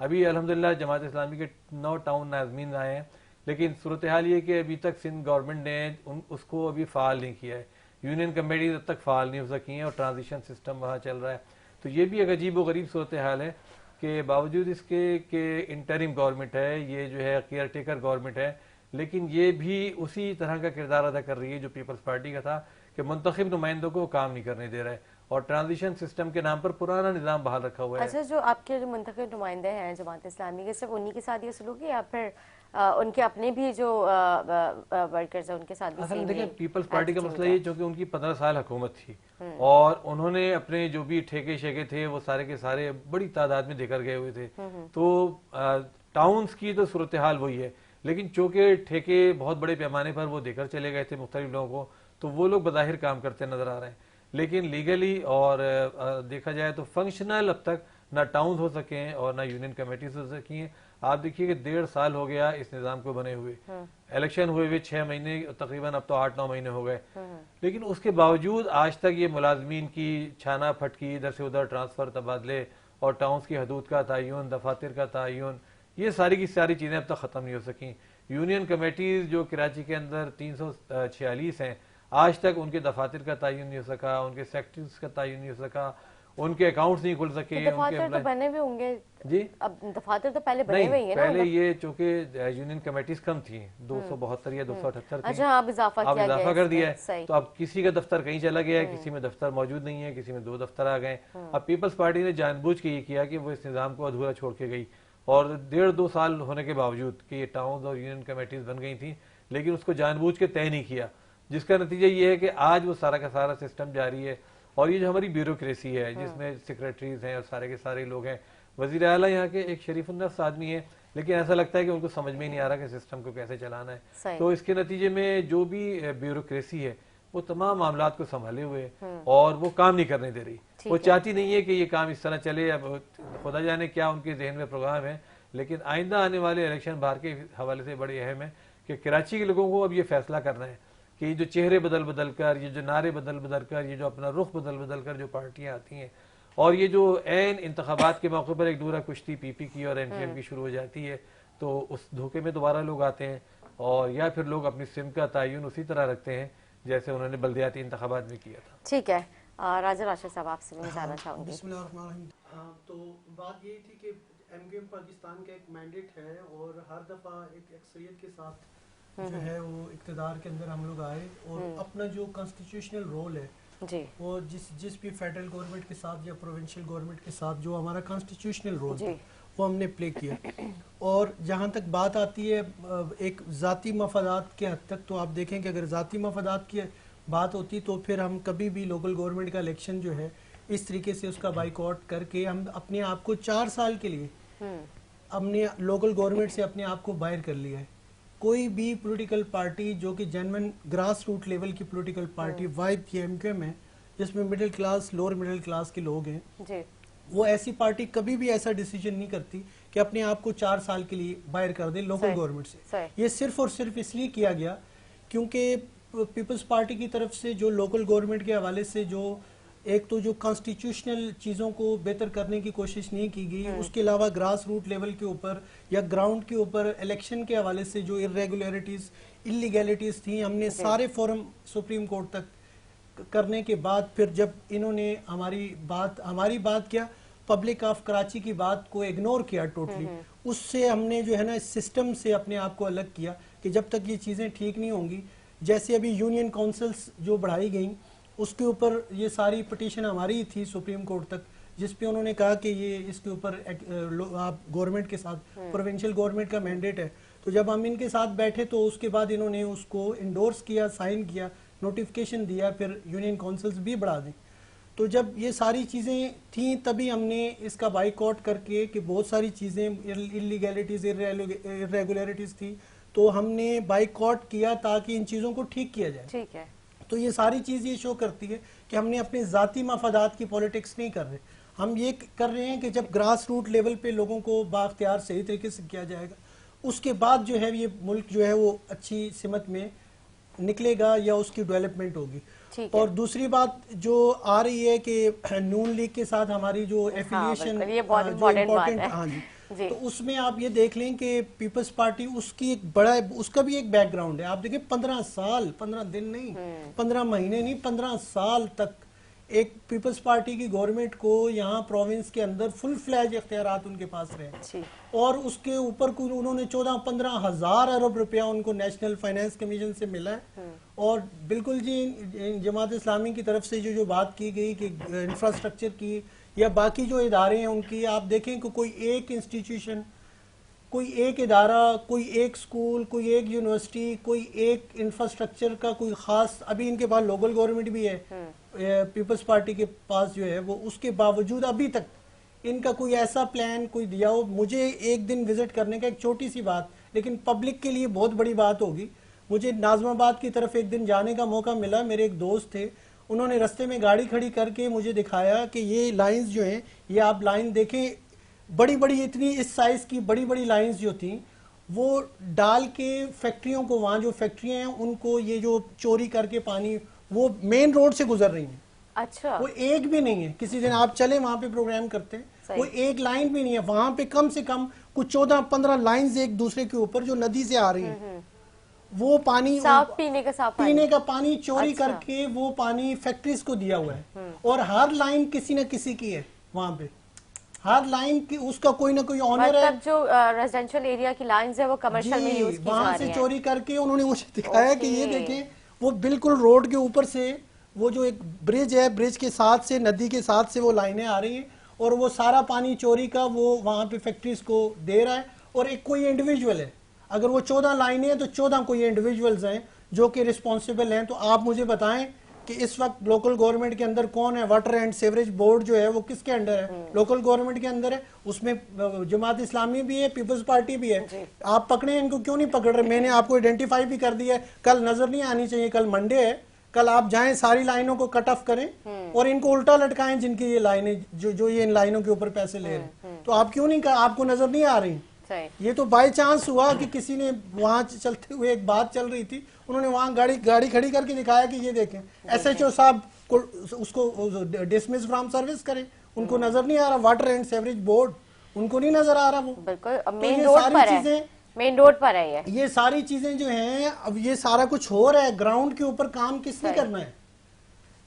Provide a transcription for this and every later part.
ابھی الحمدللہ جماعت اسلامی کے 9 ٹاؤن ناظمین آئے ہیں، لیکن صورتحال یہ کہ ابھی تک سندھ گورنمنٹ نے اس کو ابھی فعال نہیں کیا ہے، یونین کمیٹیز اب تک فعال نہیں ہو سکی ہیں اور ٹرانزیشن سسٹم وہاں چل رہا ہے. تو یہ بھی ایک عجیب و غریب صورتحال ہے کہ باوجود اس کے کہ انٹرم گورنمنٹ ہے، یہ جو ہے کیئر ٹیکر گورنمنٹ ہے، لیکن یہ بھی اسی طرح کا کردار ادا کر رہی ہے جو پیپلز پارٹی کا تھا کہ منتخب نمائندوں کو کام نہیں کرنے دے رہا ہے اور ٹرانزیشن سسٹم کے نام پر پرانا نظام بحال رکھا ہوا ہے. اچھا، جو آپ کے جو منتخب نمائندے ہیں جماعت اسلامی کے، صرف انہی کے ساتھ یہ سلوک ہے یا پھر ان کے اپنے بھی جو ورکرز ہیں ان کے ساتھ بھی اصل سیم دیکھیں پیپلز پارٹی کا attitude مسئلہ ہے؟ یہ چونکہ ان کی 15 سال حکومت تھی اور انہوں نے اپنے جو بھی ٹھیکے شیکے تھے وہ سارے کے سارے بڑی تعداد میں دے کر گئے ہوئے تھے. تو ٹاؤنز کی تو صورتحال وہی ہے، لیکن چونکہ ٹھیکے بہت بڑے پیمانے پر وہ دے کر چلے گئے تھے مختلف لوگوں کو، تو وہ لوگ بظاہر کام کرتے نظر آ رہے ہیں. لیکن لیگلی اور دیکھا جائے تو فنکشنل اب تک نہ ٹاؤنز ہو سکے ہیں اور نہ یونین کمیٹیز ہو سکی ہیں. آپ دیکھیے کہ 1.5 سال ہو گیا اس نظام کو بنے ہوئے، الیکشن ہوئے ہوئے 6 مہینے تقریباً، اب تو 8-9 مہینے ہو گئے، لیکن اس کے باوجود آج تک یہ ملازمین کی چھانا پھٹکی، ادھر سے ادھر ٹرانسفر، تبادلے اور ٹاؤنز کی حدود کا تعین، دفاتر کا تعین، یہ ساری کی ساری چیزیں اب تک ختم نہیں ہو سکیں. یونین کمیٹیز جو کراچی کے اندر 346 ہیں، آج تک ان کے دفاتر کا تعین نہیں ہو سکا، ان کے سیکٹریز کا تعین نہیں ہو سکا، ان کے اکاؤنٹس نہیں کھل سکے. دفاتر تو بنے ہوئے ہوں گے جی، اب دفاتر تو پہلے بنے ہوئے ہیں نا. پہلے یہ چونکہ یونین کمیٹیز کم تھیں، 272 یا 278 تھیں، اچھا، اب اضافہ اب کیا گیا اضافہ کر دیا ہے. صحیح. تو اب کسی کا دفتر کہیں چلا گیا ہے، کسی میں دفتر موجود نہیں ہے، کسی میں 2 دفتر آ گئے. اب پیپلز پارٹی نے جان بوجھ کے یہ کیا کہ وہ اس نظام کو ادھورا چھوڑ کے گئی، اور 1.5-2 سال ہونے کے باوجود کہ یہ ٹاؤنز اور یونین کمیٹیز بن گئی تھیں، لیکن اس کو جان بوجھ کے طے نہیں کیا، جس کا نتیجہ یہ ہے کہ آج وہ سارا کا سارا سسٹم جاری ہے. اور یہ جو ہماری بیوروکریسی ہے جس میں سیکریٹریز ہیں اور سارے کے سارے لوگ ہیں، وزیر اعلیٰ یہاں کے ایک شریف النفس آدمی ہیں، لیکن ایسا لگتا ہے کہ ان کو سمجھ میں ہی نہیں آ رہا کہ سسٹم کو کیسے چلانا ہے. تو اس کے نتیجے میں جو بھی بیوروکریسی ہے وہ تمام معاملات کو سنبھالے ہوئے اور وہ کام نہیں کرنے دے رہی. وہ چاہتی نہیں ہے کہ یہ کام اس طرح چلے. اب خدا جانے کیا ان کے ذہن میں پروگرام ہے، لیکن آئندہ آنے والے الیکشن باہر کے حوالے سے بڑے اہم ہے کہ کراچی کے لوگوں کو اب یہ فیصلہ کرنا ہے کہ یہ جو چہرے بدل بدل کر، یہ جو نعرے بدل بدل کر، یہ جو اپنا رخ بدل بدل کر جو پارٹیاں آتی ہیں، اور یہ جو عین انتخابات کے موقع پر ایک دورہ کشتی پی پی کی اور ایم کیو ایم کی شروع ہو جاتی ہے، تو اس دھوکے میں دوبارہ لوگ آتے ہیں اور یا پھر لوگ اپنی سمت کا تعین اسی طرح رکھتے ہیں جیسے انہوں نے بلدیاتی انتخابات میں کیا تھا. ٹھیک ہے، راجہ راشد صاحب آپ سے بھی جاننا چاہوں گی. بسم اللہ الرحمن الرحیم. تو بات یہ تھی کہ ایم کیو ایم پاکستان کا ایک مینڈیٹ ہے اور ہر دفعہ ایک اکثریت کے ساتھ جو ہے وہ اقتدار کے اندر ہم لوگ آئے اور اپنا جو کانسٹیٹیوشنل رول ہے جی، وہ جس بھی فیڈرل گورنمنٹ کے ساتھ یا پروونشل گورنمنٹ کے ساتھ جو ہمارا کانسٹیٹیوشنل رول تھا وہ ہم نے پلے کیا. اور جہاں تک بات آتی ہے ایک ذاتی مفادات کے حد تک، تو آپ دیکھیں کہ اگر ذاتی مفادات کی بات ہوتی تو پھر ہم کبھی بھی لوکل گورنمنٹ کا الیکشن جو ہے اس طریقے سے اس کا بائیکاٹ کر کے ہم اپنے آپ کو 4 سال کے لیے ہم نے لوکل گورنمنٹ سے اپنے آپ کو باہر کر لیا ہے. کوئی بھی پولیٹیکل پارٹی جو کہ جینون گراس روٹ لیول کی پولیٹیکل پارٹی واحد یہ ایم کیو ایم ہے جس میں middle class, lower middle class کے لوگ ہیں، وہ ایسی پارٹی کبھی بھی ایسا ڈیسیجن نہیں کرتی کہ اپنے آپ کو 4 سال کے لیے باہر کر دے لوکل گورنمنٹ سے. یہ صرف اور صرف اس لیے کیا گیا کیونکہ پیپلز پارٹی کی طرف سے جو لوکل گورنمنٹ کے حوالے سے جو ایک تو جو کانسٹیٹیوشنل چیزوں کو بہتر کرنے کی کوشش نہیں کی گئی، اس کے علاوہ گراس روٹ لیول کے اوپر یا گراؤنڈ کے اوپر الیکشن کے حوالے سے جو irregularities illegalities تھیں، ہم نے سارے فورم سپریم کورٹ تک کرنے کے بعد پھر جب انہوں نے ہماری بات کیا، پبلک آف کراچی کی بات کو اگنور کیا ٹوٹلی، اس سے ہم نے جو ہے نا اس سسٹم سے اپنے آپ کو الگ کیا کہ جب تک یہ چیزیں ٹھیک نہیں ہوں گی. جیسے ابھی یونین کونسلز جو بڑھائی گئیں اس کے اوپر یہ ساری پٹیشن ہماری تھی سپریم کورٹ تک، جس پہ انہوں نے کہا کہ یہ اس کے اوپر آپ گورنمنٹ کے ساتھ پروونشل گورنمنٹ کا مینڈیٹ ہے. تو جب ہم ان کے ساتھ بیٹھے تو اس کے بعد انہوں نے اس کو انڈورس کیا، سائن کیا، نوٹیفیکیشن دیا، پھر یونین کونسلز بھی بڑھا دیں. تو جب یہ ساری چیزیں تھیں تبھی ہم نے اس کا بائیکاٹ کر کے کہ بہت ساری چیزیں illegalities irregularities تھی تو ہم نے بائیکاٹ کیا تاکہ ان چیزوں کو ٹھیک کیا جائے. ٹھیک ہے. تو یہ ساری چیز یہ شو کرتی ہے کہ ہم نے اپنے ذاتی مفادات کی پولیٹکس نہیں کر رہے، ہم یہ کر رہے ہیں کہ جب گراس روٹ لیول پہ لوگوں کو بااختیار صحیح طریقے سے کیا جائے گا اس کے بعد جو ہے یہ ملک جو ہے وہ اچھی سمت میں نکلے گا یا اس کی ڈیولپمنٹ ہوگی. اور دوسری بات جو آ رہی ہے کہ نون لیگ کے ساتھ ہماری جو ایفیلیشن جو امپورٹنٹ، ہاں جی، تو اس میں آپ یہ دیکھ لیں کہ پیپلز پارٹی اس کی ایک بڑا اس کا بھی ایک بیک گراؤنڈ ہے. آپ دیکھیں 15 سال 15 دن نہیں 15 مہینے نہیں 15 سال تک ایک پیپلز پارٹی کی گورنمنٹ کو یہاں پروونس کے اندر فل فلیج اختیارات ان کے پاس رہے, اور اس کے اوپر انہوں نے 14-15 ہزار ارب روپیہ ان کو نیشنل فائنانس کمیشن سے ملا ہے. اور بالکل جی جماعت اسلامی کی طرف سے جو بات کی گئی کہ انفراسٹرکچر کی یا باقی جو ادارے ہیں ان کی, آپ دیکھیں کہ کوئی ایک انسٹیٹیوشن, کوئی ایک ادارہ, کوئی ایک سکول, کوئی ایک یونیورسٹی, کوئی ایک انفراسٹرکچر کا کوئی خاص, ابھی ان کے پاس لوکل گورنمنٹ بھی ہے پیپلز پارٹی کے پاس جو ہے وہ, اس کے باوجود ابھی تک ان کا کوئی ایسا پلان کوئی دیا ہو. مجھے ایک دن وزٹ کرنے کا, ایک چھوٹی سی بات لیکن پبلک کے لیے بہت بڑی بات ہوگی, مجھے ناظم آباد کی طرف ایک دن جانے کا موقع ملا. میرے ایک دوست تھے, انہوں نے رستے میں گاڑی کھڑی کر کے مجھے دکھایا کہ یہ لائنز جو ہیں, یہ آپ لائن دیکھیں, بڑی بڑی اتنی اس سائز کی بڑی بڑی لائنز جو تھیں وہ ڈال کے فیکٹریوں کو, وہاں جو فیکٹریاں ہیں ان کو یہ جو چوری کر کے پانی وہ مین روڈ سے گزر رہی ہیں. اچھا, وہ ایک بھی نہیں ہے. کسی دن آپ چلیں وہاں پہ پروگرام کرتے ہیں, وہ ایک لائن بھی نہیں ہے وہاں پہ. کم سے کم کچھ 14-15 لائنز ایک دوسرے کے اوپر جو ندی سے آ رہی ہیں, وہ پانی صاف پینے کا پانی چوری کر کے وہ پانی فیکٹریز کو دیا ہوا ہے. اور ہر لائن کسی نہ کسی کی ہے وہاں پہ, ہر لائن کی اس کا کوئی نہ کوئی آنر ہے. مطلب جو ریزیڈینشل ایریا کی لائنز ہے وہ کمرشل میں یوز کی جا رہی ہیں, وہاں سے چوری کر کے انہوں نے مجھے دکھایا کہ یہ دیکھیں وہ بالکل روڈ کے اوپر سے وہ جو ایک برج ہے, برج کے ساتھ سے ندی کے ساتھ سے وہ لائنیں آ رہی ہیں, اور وہ سارا پانی چوری کا وہ وہاں پہ فیکٹریز کو دے رہا ہے. اور ایک کوئی انڈیویجول ہے, اگر وہ 14 لائنیں ہیں تو 14 کوئی انڈیویجولز ہیں جو کہ رسپانسیبل ہیں. تو آپ مجھے بتائیں کہ اس وقت لوکل گورنمنٹ کے اندر کون ہے؟ واٹر اینڈ سیوریج بورڈ جو ہے وہ کس کے انڈر ہے؟ لوکل گورنمنٹ کے اندر ہے. اس میں جماعت اسلامی بھی ہے, پیپلز پارٹی بھی ہے. آپ پکڑیں ان کو کیوں نہیں پکڑ رہے؟ میں نے آپ کو آئیڈینٹیفائی بھی کر دیا ہے, کل نظر نہیں آنی چاہیے, کل منڈے ہے, کل آپ جائیں ساری لائنوں کو کٹ آف کریں اور ان کو الٹا لٹکائیں جن کی یہ لائنیں جو یہ ان لائنوں کے اوپر پیسے لے رہے ہیں. تو آپ کیوں نہیں, آپ کو نظر نہیں آ رہی؟ یہ تو بائی چانس ہوا کہ کسی نے وہاں چلتے ہوئے ایک بات چل رہی تھی, انہوں نے وہاں گاڑی کھڑی کر کے دکھایا کہ یہ دیکھیں. ایس ایچ او صاحب اس کو ڈسمس فرام سروس کریں, ان کو نظر نہیں آ رہا. واٹر اینڈ سیوریج بورڈ ان کو نہیں نظر آ رہا. وہ بالکل مین روڈ پر ہے, مین روڈ پر ہے. یہ ساری چیزیں جو ہیں, اب یہ سارا کچھ ہو رہا ہے, گراؤنڈ کے اوپر کام کس نے کرنا ہے؟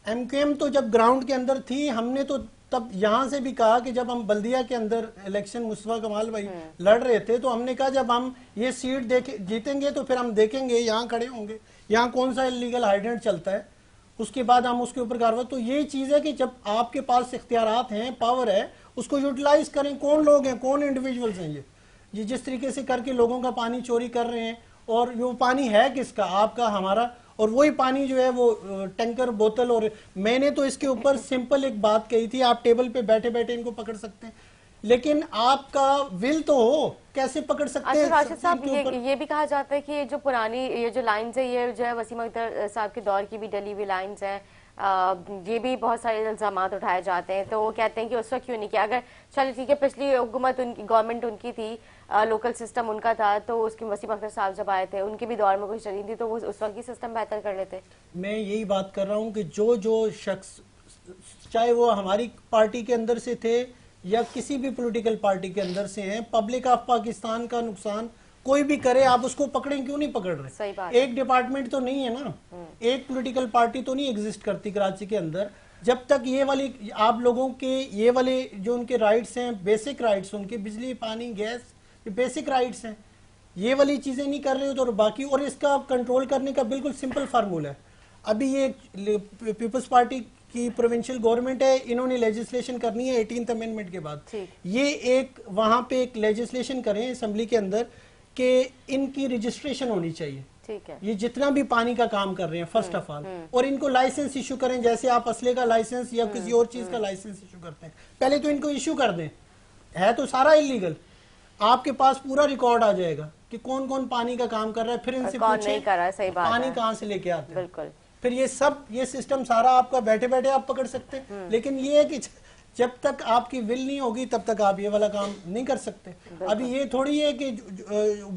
ایم کیو ایم تو جب گراؤنڈ کے اندر تھی, ہم نے تو تب یہاں سے بھی کہا کہ جب ہم بلدیہ کے اندر الیکشن مصطفیٰ کمال بھائی لڑ رہے تھے تو ہم نے کہا جب ہم یہ سیٹ جیتیں گے تو پھر ہم دیکھیں گے یہاں کھڑے ہوں گے یہاں کون سا لیگل ہائیڈنٹ چلتا ہے, اس کے بعد ہم اس کے اوپر کارروائی. تو یہ چیز ہے کہ جب آپ کے پاس اختیارات ہیں, پاور ہے, اس کو یوٹیلائز کریں. کون لوگ ہیں, کون انڈیویجولز ہیں یہ جس طریقے سے کر کے لوگوں کا پانی چوری کر رہے ہیں؟ اور یہ پانی ہے کس کا؟ آپ کا, ہمارا. اور وہی پانی جو ہے وہ ٹینکر بوتل. اور میں نے تو اس کے اوپر سمپل ایک بات کہی تھی, آپ ٹیبل پہ بیٹھے بیٹھے ان کو پکڑ سکتے ہیں, لیکن آپ کا ول تو ہو, کیسے پکڑ سکتے ہیں؟ راشد صاحب یہ بھی کہا جاتا ہے کہ جو پرانی یہ جو لائنز ہے یہ جو ہے وسیم اختر صاحب کے دور کی بھی ڈلی ہوئی لائنز ہیں, یہ بھی بہت سارے الزامات اٹھائے جاتے ہیں. تو وہ کہتے ہیں کہ اس وقت کیوں نہیں کیا؟ اگر چلے ٹھیک ہے پچھلی حکومت ان کی گورنمنٹ ان کی تھی, لوکل سسٹم ان کا تھا, تو اس کی وسیم اختر صاحب جب آئے تھے ان کے بھی دور میں کوئی شرین تھی تو وہ اس وقت کی سسٹم بہتر کر لیتے. میں یہی بات کر رہا ہوں کہ جو شخص چاہے وہ ہماری پارٹی کے اندر سے تھے یا کسی بھی پولیٹیکل پارٹی کے اندر سے ہیں, پبلک آف پاکستان کا نقصان کوئی بھی کرے, آپ اس کو پکڑیں کیوں نہیں پکڑ رہے؟ ایک ڈپارٹمنٹ تو نہیں ہے نا, ایک پولیٹیکل پارٹی تو نہیں ایگزسٹ کرتی کراچی کے اندر. جب تک یہ والی آپ لوگوں کے یہ والے جو ان کے رائٹس ہیں, بیسک رائٹس, ان کے بجلی پانی گیس بیسک رائٹس ہیں, یہ والی چیزیں نہیں کر رہے ہو تو باقی. اور اس کا کنٹرول کرنے کا بالکل سمپل فارمولہ ہے. ابھی یہ پیپلز پارٹی کی پروونشل گورنمنٹ ہے, انہوں نے لیجسلیشن کرنی ہے 18th امینڈمنٹ کے بعد. یہ ایک وہاں پہ ایک لیجسلیشن کریں اسمبلی کے اندر کہ ان کی رجسٹریشن ہونی چاہیے, یہ جتنا بھی پانی کا کام کر رہے ہیں فرسٹ آف آل, اور ان کو لائسنس ایشو کریں جیسے آپ اسلحے کا لائسنس یا کسی اور چیز کا لائسنس ایشو کرتے ہیں. پہلے تو ان کو ایشو کر دیں, ہے تو سارا اللیگل, آپ کے پاس پورا ریکارڈ آ جائے گا کہ کون کون پانی کا کام کر رہا ہے, پھر ان سے پوچھیں پانی کہاں سے لے کے آتے ہیں. پھر یہ سسٹم سارا آپ کا بیٹھے بیٹھے آپ پکڑ سکتے ہیں. لیکن یہ ہے کہ جب تک آپ کی ول نہیں ہوگی تب تک آپ یہ والا کام نہیں کر سکتے. ابھی یہ تھوڑی ہے کہ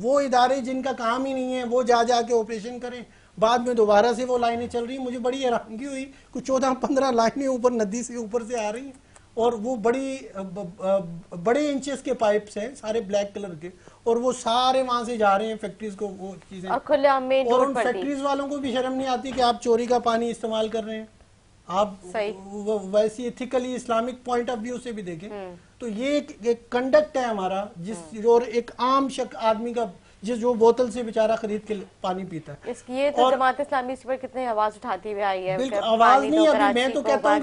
وہ ادارے جن کا کام ہی نہیں ہے وہ جا کے آپریشن کریں, بعد میں دوبارہ سے وہ لائنیں چل رہی ہیں. مجھے بڑی حیرانگی ہوئی, کچھ 14-15 لائنیں اوپر ندی سے اوپر سے آ رہی ہیں, اور وہ بڑے انچز کے پائپس ہیں سارے بلیک کلر کے, اور وہ سارے وہاں سے جا رہے ہیں فیکٹریز کو وہ چیزیں, اور ان فیکٹریز والوں کو بھی شرم نہیں آتی کہ آپ چوری کا پانی استعمال کر رہے ہیں. آپ ویسی ethically Islamic point of view سے بھی دیکھیں تو یہ ایک کنڈکٹ ہے ہمارا, اور ایک عام آدمی کا جو بوتل سے بیچارہ خرید کے پانی پیتا ہے. یہ تو جماعت اسلامی اس پر کتنے آواز اٹھاتی ہوئی آئی ہے. بالکل آواز نہیں, ابھی میں تو کہتا ہوں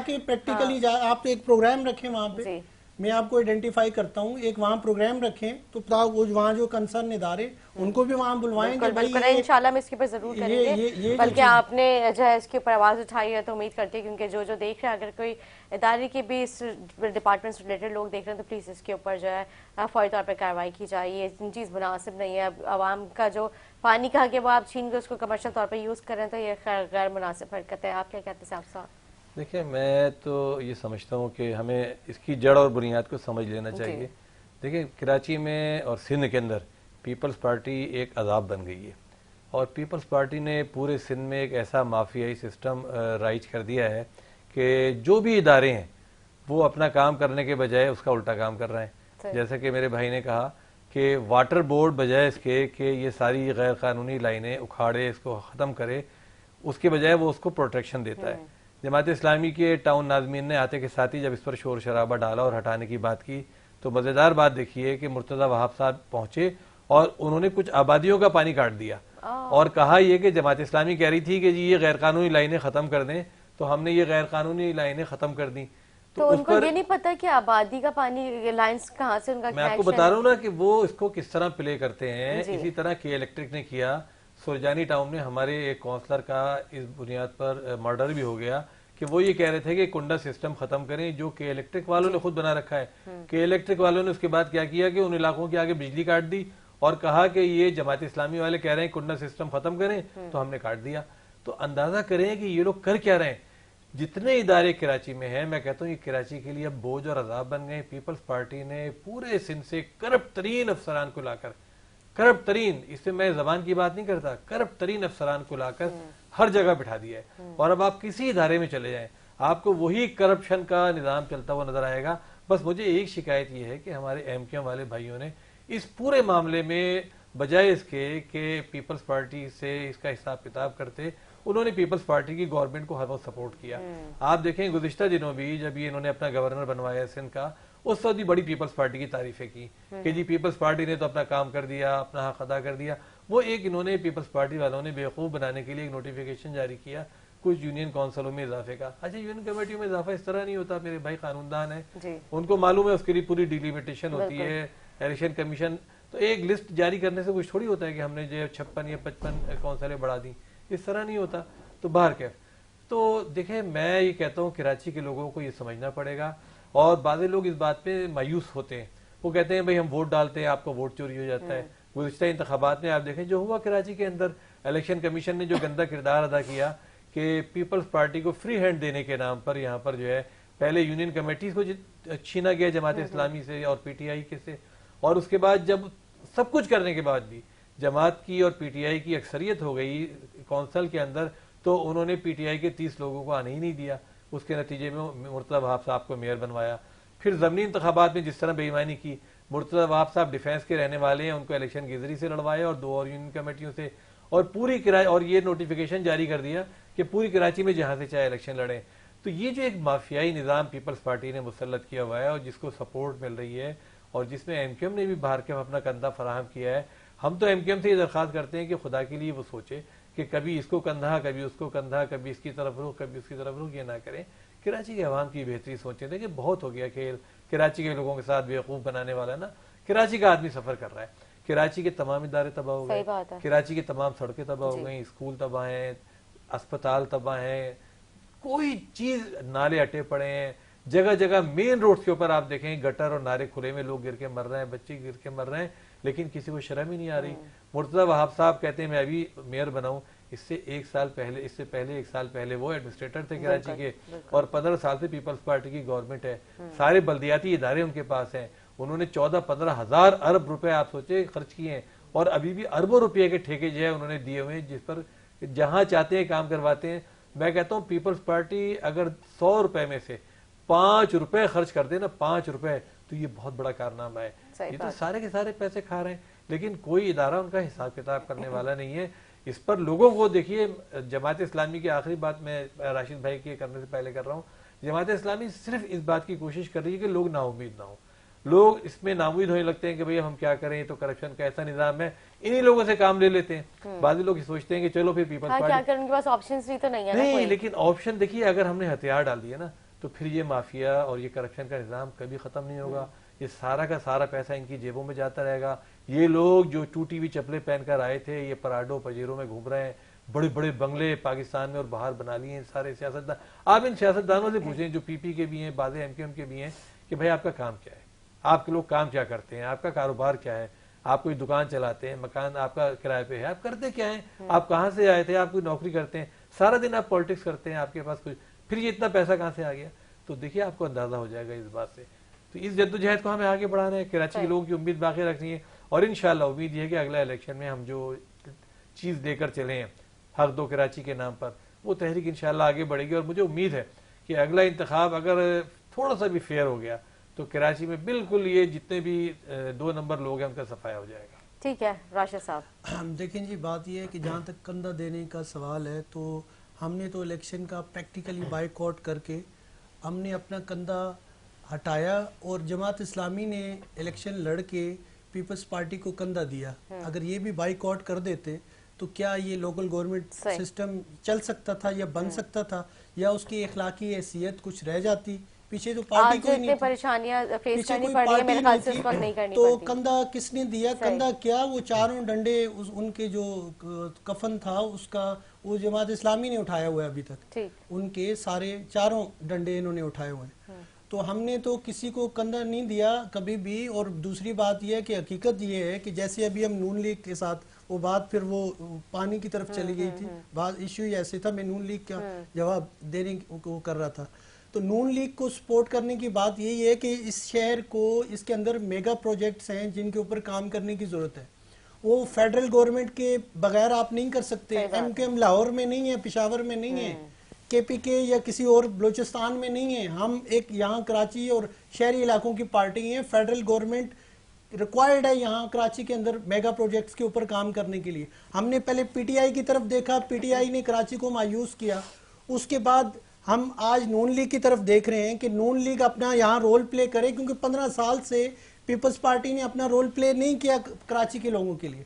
کہ پریکٹیکلی جا آپ ایک پروگرام رکھیں وہاں پہ, میں آپ کو آئیڈینٹیفائی کرتا ہوں, ایک وہاں پروگرام رکھیں تو وہاں جو کنسرن ادارے ان کو بھی وہاں بلوائیں گے. انشاءاللہ میں اس کے اوپر ضرور کریں گے, بلکہ آپ نے جو ہے اس کے اوپر آواز اٹھائی ہے تو امید کرتی ہے کیونکہ جو دیکھ رہے ہیں, اگر کوئی ادارے کے بھی اس ڈپارٹمنٹ سے ریلیٹڈ لوگ دیکھ رہے ہیں تو پلیز اس کے اوپر جو ہے فوری طور پر کارروائی کی جائے. یہ چیز مناسب نہیں ہے. عوام کا جو پانی کہا کہ وہ آپ چھین کے اس کو کمرشل طور پر یوز کریں تو یہ غیر مناسب حرکت ہے. آپ کیا کہتے ہیں صاحب صاحب؟ دیکھیں میں تو یہ سمجھتا ہوں کہ ہمیں اس کی جڑ اور بنیاد کو سمجھ لینا چاہیے. دیکھیں کراچی میں اور سندھ کے اندر پیپلز پارٹی ایک عذاب بن گئی ہے, اور پیپلز پارٹی نے پورے سندھ میں ایک ایسا مافیائی سسٹم رائج کر دیا ہے کہ جو بھی ادارے ہیں وہ اپنا کام کرنے کے بجائے اس کا الٹا کام کر رہے ہیں. جیسا کہ میرے بھائی نے کہا کہ واٹر بورڈ بجائے اس کے کہ یہ ساری غیر قانونی لائنیں اکھاڑے, اس کو ختم کرے, اس کے بجائے وہ اس کو پروٹیکشن دیتا ہے. جماعت اسلامی کے ٹاؤن ناظمین نے آتے کے ساتھ ہی جب اس پر شور شرابہ ڈالا اور ہٹانے کی بات کی تو مزیدار بات دیکھیے کہ مرتضی وہاب صاحب پہنچے اور انہوں نے کچھ آبادیوں کا پانی کاٹ دیا اور کہا یہ کہ جماعت اسلامی کہہ رہی تھی کہ جی یہ غیر قانونی لائنیں ختم کر دیں, تو ہم نے یہ غیر قانونی لائنیں ختم کر دیں. تو ان کو یہ نہیں پتا کہ آبادی کا پانی لائنز کہاں سے ان کا, میں آپ کو بتا رہا ہوں نا کہ وہ اس کو کس طرح پلے کرتے ہیں. اسی طرح کے الیکٹرک نے کیا, سرجانی ٹاؤن میں ہمارے ایک کونسلر کا اس بنیاد پر مرڈر بھی ہو گیا کہ وہ یہ کہہ رہے تھے کہ کنڈا سسٹم ختم کریں جو کہ الیکٹرک والوں نے خود بنا رکھا ہے. کہ الیکٹرک والوں نے اس کے بعد کیا کیا کہ ان علاقوں کے آگے بجلی کاٹ دی اور کہا کہ یہ جماعت اسلامی والے کہہ رہے ہیں کنڈا سسٹم ختم کریں تو ہم نے کاٹ دیا. تو اندازہ کریں کہ یہ لوگ کر کیا رہے ہیں. جتنے ادارے کراچی میں ہیں میں کہتا ہوں یہ کراچی کے لیے اب بوجھ اور عذاب بن گئے. پیپلز پارٹی نے پورے سندھ سے کرپٹ ترین افسران کو لا کر, کرپٹ ترین, اس سے میں زبان کی بات نہیں کرتا, کرپٹ ترین افسران کو لا کر ہر جگہ بٹھا دیا ہے. اور اب آپ کسی ادارے میں چلے جائیں آپ کو وہی کرپشن کا نظام چلتا ہوا نظر آئے گا. بس مجھے ایک شکایت یہ ہے کہ ہمارے ایم کیو ایم والے بھائیوں نے اس پورے معاملے میں بجائے اس کے کہ پیپلز پارٹی سے اس کا حساب کتاب کرتے, انہوں نے پیپلز پارٹی کی گورنمنٹ کو ہر وقت سپورٹ کیا. آپ دیکھیں گزشتہ دنوں بھی جب یہ انہوں نے اپنا گورنر بنوایا سندھ کا, اس وقت بھی بڑی پیپلز پارٹی کی تعریفیں کی کہ جی پیپلز پارٹی نے تو اپنا کام کر دیا, اپنا حق ادا کر دیا. وہ ایک انہوں نے پیپلز پارٹی والوں نے بیوقوف بنانے کے لیے ایک نوٹیفیکیشن جاری کیا کچھ یونین کونسلوں میں اضافے کا. اچھا یونین کمیٹیوں میں اضافہ اس طرح نہیں ہوتا, میرے بھائی قانون دان ہیں, ان کو معلوم ہے اس کے لیے پوری ڈیلیمیٹیشن ہوتی ہے. الیکشن کمیشن تو ایک لسٹ جاری کرنے سے کچھ تھوڑی ہوتا ہے کہ ہم نے جو 56 یا 55 کونسلیں بڑھا دی, اس طرح نہیں ہوتا. تو باہر کیف. تو دیکھیں میں یہ کہتا ہوں کراچی کے لوگوں کو یہ سمجھنا پڑے گا, اور بعض لوگ اس بات پہ مایوس ہوتے ہیں. وہ کہتے ہیں بھائی ہم ووٹ ڈالتے ہیں آپ کا ووٹ چوری ہو جاتا ہے. گزشتہ انتخابات میں آپ دیکھیں جو ہوا کراچی کے اندر, الیکشن کمیشن نے جو گندا کردار ادا کیا کہ پیپلز پارٹی کو فری ہینڈ دینے کے نام پر یہاں پر جو ہے پہلے یونین کمیٹیز کو چھینا گیا جماعت اسلامی سے اور پی ٹی آئی کے سے, اور اس کے بعد جب سب کچھ کرنے کے بعد بھی جماعت کی اور پی ٹی آئی کی اکثریت ہو گئی کونسل کے اندر تو انہوں نے پی ٹی آئی کے 30 لوگوں کو آنے ہی نہیں دیا. اس کے نتیجے میں مرتضی وہاب صاحب کو میئر بنوایا. پھر ضمنی انتخابات میں جس طرح بے ایمانی کی, مرتضی وہاب صاحب ڈیفینس کے رہنے والے ہیں, ان کو الیکشن گیزری سے لڑوائے اور 2 اور یونین کمیٹیوں سے, اور پوری اور یہ نوٹیفیکیشن جاری کر دیا کہ پوری کراچی میں جہاں سے چاہے الیکشن لڑیں. تو یہ جو ایک مافیائی نظام پیپلز پارٹی نے مسلط کیا ہوا ہے اور جس کو سپورٹ مل رہی ہے اور جس میں ایم کیو ایم نے بھی باہر کے اپنا کندھا فراہم کیا ہے, ہم تو ایم کیو ایم سے یہ درخواست کرتے ہیں کہ خدا کے لیے وہ سوچے کہ کبھی اس کو کندھا, کبھی اس کو کندھا, کبھی اس کی طرف رخ, کبھی اس کی طرف رخ, یہ نہ کریں. کراچی کے عوام کی بہتری سوچیں. دیکھیں بہت ہو گیا کھیل کراچی کے لوگوں کے ساتھ بیوقوف بنانے والا نا. کراچی کا آدمی سفر کر رہا ہے, کراچی کے تمام ادارے تباہ ہو گئے, کراچی کے تمام سڑکیں تباہ ہو گئیں, اسکول تباہ ہیں, اسپتال تباہ ہیں, کوئی چیز نالے اٹے پڑے ہیں جگہ جگہ. مین روڈ کے اوپر آپ دیکھیں گٹر اور نالے کھلے میں, لوگ گر کے مر رہے ہیں, بچے گر کے مر رہے ہیں, لیکن کسی کو شرم ہی نہیں آ رہی. مرتضی وہاب صاحب کہتے ہیں میں ابھی میئر بناؤں, اس سے 1 سال پہلے وہ ایڈمنسٹریٹر تھے کراچی کے, اور 15 سال سے پیپلز پارٹی کی گورنمنٹ ہے. سارے بلدیاتی ادارے ان کے پاس ہیں. انہوں نے 14-15 ہزار ارب روپے آپ سوچے خرچ کیے ہیں, اور ابھی بھی اربوں روپے کے ٹھیکے جو ہے انہوں نے دیے ہوئے ہیں, جس پر جہاں چاہتے ہیں کام کرواتے ہیں. میں کہتا ہوں پیپلز پارٹی اگر 100 روپے میں سے 5 روپے خرچ کر دے نا, 5 روپے, تو یہ بہت بڑا کارنامہ ہے. یہ تو سارے کے سارے پیسے کھا رہے ہیں, لیکن کوئی ادارہ ان کا حساب کتاب کرنے والا نہیں ہے. اس پر لوگوں کو دیکھیے, جماعت اسلامی کی آخری بات میں راشد بھائی کے کرنے سے پہلے کر رہا ہوں, جماعت اسلامی صرف اس بات کی کوشش کر رہی ہے کہ لوگ نا امید نہ ہوں. لوگ اس میں ناامید ہونے لگتے ہیں کہ بھئی ہم کیا کریں, تو کرپشن کا ایسا نظام ہے, انہی لوگوں سے کام لے لیتے ہیں. بعض لوگ سوچتے ہیں کہ چلو پھر پیپلز پارٹی, کیا کریں, ان کے پاس آپشنز بھی تو نہیں ہے نہیں, لیکن آپشن دیکھیے, اگر ہم نے ہتھیار ڈال دیا نا تو پھر یہ مافیا اور یہ کرپشن کا نظام کبھی ختم نہیں ہوگا. یہ سارا کا سارا پیسہ ان کی جیبوں میں جاتا رہے گا. یہ لوگ جو ٹوٹی ہوئی چپلیں پہن کر آئے تھے, یہ پراڈو پجیروں میں گھوم رہے ہیں, بڑے بڑے بنگلے پاکستان میں اور باہر بنا لیے ہیں سارے سیاستدان. آپ ان سیاستدانوں سے پوچھیں جو پی پی کے بھی ہیں, بعض ایم کیو ایم کے بھی ہیں, کہ بھائی آپ کا کام کیا ہے, آپ کے لوگ کام کیا کرتے ہیں, آپ کا کاروبار کیا ہے, آپ کوئی دکان چلاتے ہیں, مکان آپ کا کرائے پہ ہے, آپ کرتے کیا ہیں, آپ کہاں سے آئے تھے, آپ کوئی نوکری کرتے ہیں, سارا دن آپ پالیٹکس کرتے ہیں, آپ کے پاس کچھ, پھر یہ اتنا پیسہ کہاں سے آ گیا. تو دیکھیے آپ کو اندازہ ہو جائے گا اس بات سے. تو اس جدوجہد کو ہمیں آگے بڑھانا ہے, کراچی کے لوگوں کی امید باقی رکھنی ہے, اور انشاءاللہ امید یہ ہے کہ اگلا الیکشن میں ہم جو چیز دے کر چلے ہیں حق دو کراچی کے نام پر, وہ تحریک انشاءاللہ آگے بڑھے گی. اور مجھے امید ہے کہ اگلا انتخاب اگر تھوڑا سا بھی فیئر ہو گیا تو کراچی میں بالکل یہ جتنے بھی 2 نمبر لوگ ہیں ان کا صفایا ہو جائے گا. ٹھیک ہے راشد صاحب. دیکھیں جی, بات یہ ہے کہ جہاں تک کندھا دینے کا سوال ہے, تو ہم نے تو الیکشن کا پریکٹیکلی بائیک آؤٹ کر کے ہم نے اپنا کندھا ہٹایا, اور جماعت اسلامی نے الیکشن لڑ کے پیپلز پارٹی کو کندھا دیا. اگر یہ بھی بائیک آؤٹ کر دیتے تو کیا یہ لوکل گورنمنٹ سسٹم چل سکتا تھا یا بن سکتا تھا, یا اس کی اخلاقی حیثیت کچھ رہ جاتی؟ پیچھے تو پارٹی کوئی نہیں تھی, پریشانیاں فیس پیچھے کرنی کوئی پڑ رہی ہے پارٹی میرے خیال سے اس وقت نہیں کرنی تو پڑتی. کندھا کس نے دیا؟ کندھا کیا وہ چاروں ڈنڈے ان کے جو کفن تھا اس کا, وہ جماعت اسلامی نے اٹھایا ہوا ہے ابھی تک, ان کے سارے چاروں ڈنڈے انہوں نے اٹھائے ہوئے ہیں. تو ہم نے تو کسی کو کندھا نہیں دیا کبھی بھی. اور دوسری بات یہ ہے کہ حقیقت یہ ہے کہ جیسے ابھی ہم نون لیگ کے ساتھ وہ بات پھر وہ پانی کی طرف چلی گئی تھی, بعض ایشو ہی ایسے تھا, میں نون لیگ کا جواب دینے کو کر رہا تھا. تو نون لیگ کو سپورٹ کرنے کی بات یہی ہے کہ اس شہر کو, اس کے اندر میگا پروجیکٹس ہیں جن کے اوپر کام کرنے کی ضرورت ہے. وہ فیڈرل گورنمنٹ کے بغیر آپ نہیں کر سکتے. ایم کے ایم لاہور میں نہیں ہے, پشاور میں نہیں ہے, کے پی کے یا کسی اور بلوچستان میں نہیں ہے. ہم ایک یہاں کراچی اور شہری علاقوں کی پارٹی ہیں. فیڈرل گورنمنٹ ریکوائرڈ ہے یہاں کراچی کے اندر میگا پروجیکٹس کے اوپر کام کرنے کے لیے. ہم نے پہلے پی ٹی آئی کی طرف دیکھا, پی ٹی آئی نے کراچی کو مایوس کیا. اس کے بعد ہم آج نون لیگ کی طرف دیکھ رہے ہیں کہ نون لیگ اپنا یہاں رول پلے کرے, کیونکہ 15 سال سے پیپلز پارٹی نے اپنا رول پلے نہیں کیا کراچی کے لوگوں کے لیے.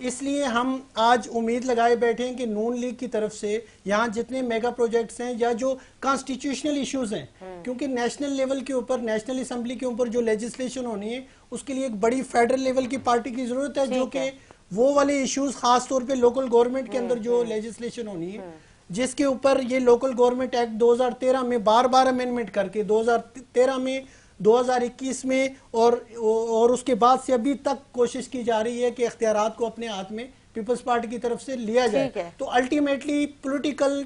اس لیے ہم آج امید لگائے بیٹھے ہیں کہ نون لیگ کی طرف سے یہاں جتنے میگا پروجیکٹس ہیں یا جو کانسٹیٹیوشنل ایشوز ہیں, کیونکہ نیشنل لیول کے اوپر, نیشنل اسمبلی کے اوپر جو لیجسلیشن ہونی ہے, اس کے لیے ایک بڑی فیڈرل لیول کی پارٹی کی ضرورت ہے, جو کہ وہ والے ایشوز خاص طور پہ لوکل گورنمنٹ کے اندر جو لیجسلیشن ہونی ہے, جس کے اوپر یہ لوکل گورنمنٹ ایکٹ 2013 میں بار بار امینڈمنٹ کر کے 2013 میں 2021 میں اور اس کے بعد سے ابھی تک کوشش کی جا رہی ہے کہ اختیارات کو اپنے ہاتھ میں پیپلز پارٹی کی طرف سے لیا جائے. تو الٹیمیٹلی پولیٹیکل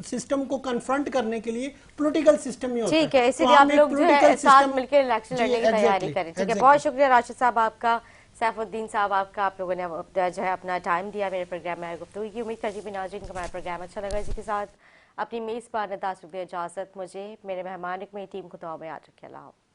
سسٹم کو کنفرنٹ کرنے کے لیے پولیٹیکل سسٹم ہی ہوتا ہے. ٹھیک ہے, اسی لیے آپ لوگ جو ہے ساتھ مل کے الیکشن لڑنے کی تیاری کریں. ٹھیک ہے, بہت شکریہ راشد صاحب آپ کا, سیف الدین صاحب آپ کا, آپ لوگوں نے جو ہے اپنا ٹائم دیا میرے پروگرام میں گفتگو کی. امید کرتی ہوں ناظرین کو ہمارا پروگرام اچھا لگا. اسی کے ساتھ اپنی میزبان نے اجازت مجھے, میرے مہمان کی ٹیم کو دعا میں یاد رکھے. اللہ حافظ.